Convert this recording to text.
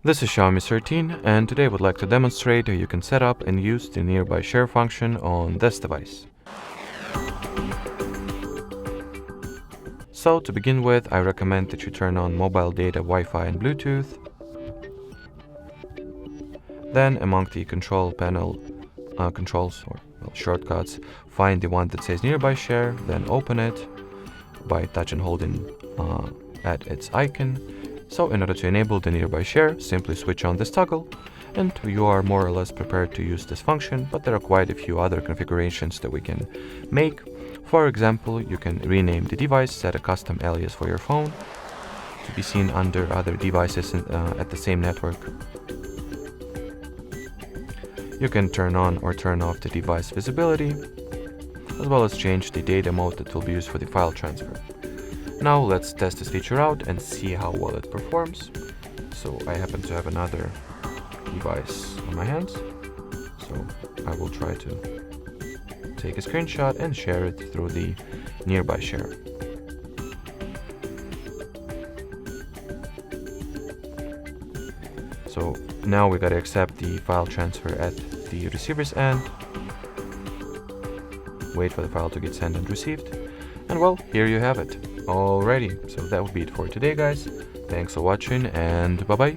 This is Xiaomi 13, and today I would like to demonstrate how you can set up and use the nearby share function on this device. So to begin with, I recommend that you turn on mobile data, Wi-Fi and Bluetooth. Then among the control panel controls or shortcuts, find the one that says nearby share, then open it by touch and holding at its icon. So in order to enable the nearby share, simply switch on this toggle and you are more or less prepared to use this function, but there are quite a few other configurations that we can make. For example, you can rename the device, set a custom alias for your phone to be seen under other devices at the same network. You can turn on or turn off the device visibility, as well as change the data mode that will be used for the file transfer. Now let's test this feature out and see how well it performs. So I happen to have another device on my hands, so I will try to take a screenshot and share it through the nearby share. So now we gotta accept the file transfer at the receiver's end, wait for the file to get sent and received, and well, here you have it. Alrighty, so that would be it for today, guys. Thanks for watching and bye bye.